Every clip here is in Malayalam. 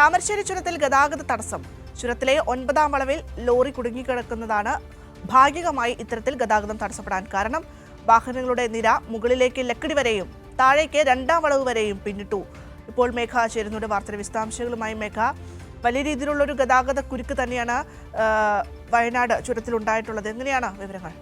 താമരശ്ശേരി ചുരത്തിൽ ഗതാഗത തടസ്സം. ചുരത്തിലെ 9ാം വളവിൽ ലോറി കുടുങ്ങിക്കിടക്കുന്നതാണ് ഭാഗികമായി ഇത്തരത്തിൽ ഗതാഗതം തടസ്സപ്പെടാൻ കാരണം. വാഹനങ്ങളുടെ നിര മുകളിലേക്ക് ലക്കിടി വരെയും താഴേക്ക് 2ാം വളവ് വരെയും പിന്നിട്ടു. ഇപ്പോൾ മേഘ ചേരുന്നുണ്ട് വാർത്തയുടെ വിശദാംശങ്ങളുമായി. മേഘ, വലിയ രീതിയിലുള്ളൊരു ഗതാഗത കുരുക്ക് തന്നെയാണ് വയനാട് ചുരത്തിലുണ്ടായിട്ടുള്ളത്. എങ്ങനെയാണ് വിവരങ്ങൾ?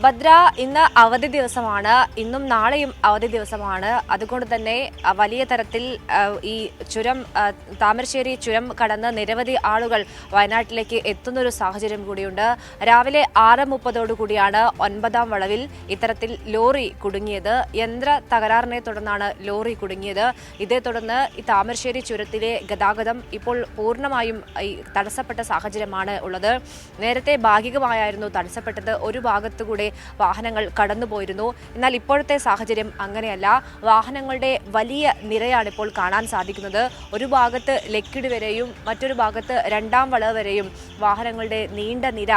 ഭദ്ര, ഇന്ന് അവധി ദിവസമാണ്. ഇന്നും നാളെയും അവധി ദിവസമാണ്. അതുകൊണ്ട് തന്നെ വലിയ തരത്തിൽ ഈ ചുരം താമരശ്ശേരി ചുരം കടന്ന് നിരവധി ആളുകൾ വയനാട്ടിലേക്ക് എത്തുന്നൊരു സാഹചര്യം കൂടിയുണ്ട്. രാവിലെ 6:30 കൂടിയാണ് 9ാം വളവിൽ ഇത്തരത്തിൽ ലോറി കുടുങ്ങിയത്. യന്ത്ര തകരാറിനെ തുടർന്നാണ് ലോറി കുടുങ്ങിയത്. ഇതേ തുടർന്ന് ഈ താമരശ്ശേരി ചുരത്തിലെ ഗതാഗതം ഇപ്പോൾ പൂർണ്ണമായും തടസ്സപ്പെട്ട സാഹചര്യമാണ് ഉള്ളത്. നേരത്തെ ഭാഗികമായിരുന്നു തടസ്സപ്പെട്ടത്. ഒരു ഭാഗത്ത് കൂടെ വാഹനങ്ങൾ കടന്നുപോയിരുന്നു. എന്നാൽ ഇപ്പോഴത്തെ സാഹചര്യം അങ്ങനെയല്ല. വാഹനങ്ങളുടെ വലിയ നിരയാണ് ഇപ്പോൾ കാണാൻ സാധിക്കുന്നത്. ഒരു ഭാഗത്ത് ലക്കിടി വരെയും മറ്റൊരു ഭാഗത്ത് 2ാം വളവ് വരെയും വാഹനങ്ങളുടെ നീണ്ട നിര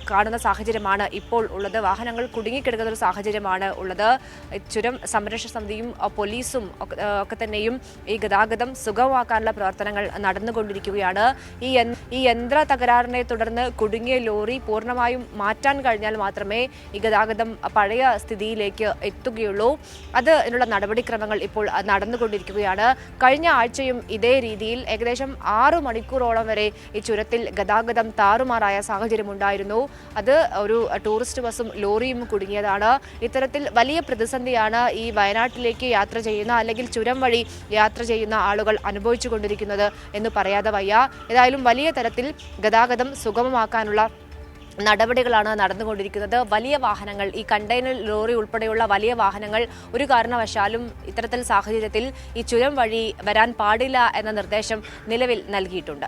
കാണുന്ന സാഹചര്യമാണ് ഇപ്പോൾ ഉള്ളത്. വാഹനങ്ങൾ കുടുങ്ങിക്കിടക്കുന്ന ഒരു സാഹചര്യമാണ് ഉള്ളത്. ചുരം സംരക്ഷണ സമിതിയും പോലീസും ഒക്കെ തന്നെയും ഈ ഗതാഗതം സുഗമമാക്കാനുള്ള പ്രവർത്തനങ്ങൾ നടന്നുകൊണ്ടിരിക്കുകയാണ്. ഈ യന്ത്ര തകരാറിനെ തുടർന്ന് കുടുങ്ങിയ ലോറി പൂർണ്ണമായും മാറ്റാൻ കഴിഞ്ഞാൽ മാത്രമേ ഈ ഗതാഗതം പഴയ സ്ഥിതിയിലേക്ക് എത്തുകയുള്ളൂ. അതിനുള്ള നടപടിക്രമങ്ങൾ ഇപ്പോൾ നടന്നുകൊണ്ടിരിക്കുകയാണ്. കഴിഞ്ഞ ആഴ്ചയും ഇതേ രീതിയിൽ ഏകദേശം 6 മണിക്കൂറോളം വരെ ഈ ചുരത്തിൽ ഗതാഗതം താറുമാറായ സാഹചര്യമുണ്ടായിരുന്നു. അത് ഒരു ടൂറിസ്റ്റ് ബസ്സും ലോറിയും കുടുങ്ങിയതാണ്. ഇത്തരത്തിൽ വലിയ പ്രതിസന്ധിയാണ് ഈ വയനാട്ടിലേക്ക് യാത്ര ചെയ്യുന്ന അല്ലെങ്കിൽ ചുരം വഴി യാത്ര ചെയ്യുന്ന ആളുകൾ അനുഭവിച്ചു കൊണ്ടിരിക്കുന്നത് എന്ന് പറയാതെ വയ്യ. ഏതായാലും വലിയ തരത്തിൽ ഗതാഗതം സുഗമമാക്കാനുള്ള നടപടികളാണ് നടന്നുകൊണ്ടിരിക്കുന്നത്. വലിയ വാഹനങ്ങൾ, ഈ കണ്ടെയ്നർ ലോറി ഉൾപ്പെടെയുള്ള വലിയ വാഹനങ്ങൾ ഒരു കാരണവശാലും ഇത്തരത്തിൽ സാഹചര്യത്തിൽ ഈ ചുരം വഴി വരാൻ പാടില്ല എന്ന നിർദ്ദേശം നിലവിൽ നൽകിയിട്ടുണ്ട്.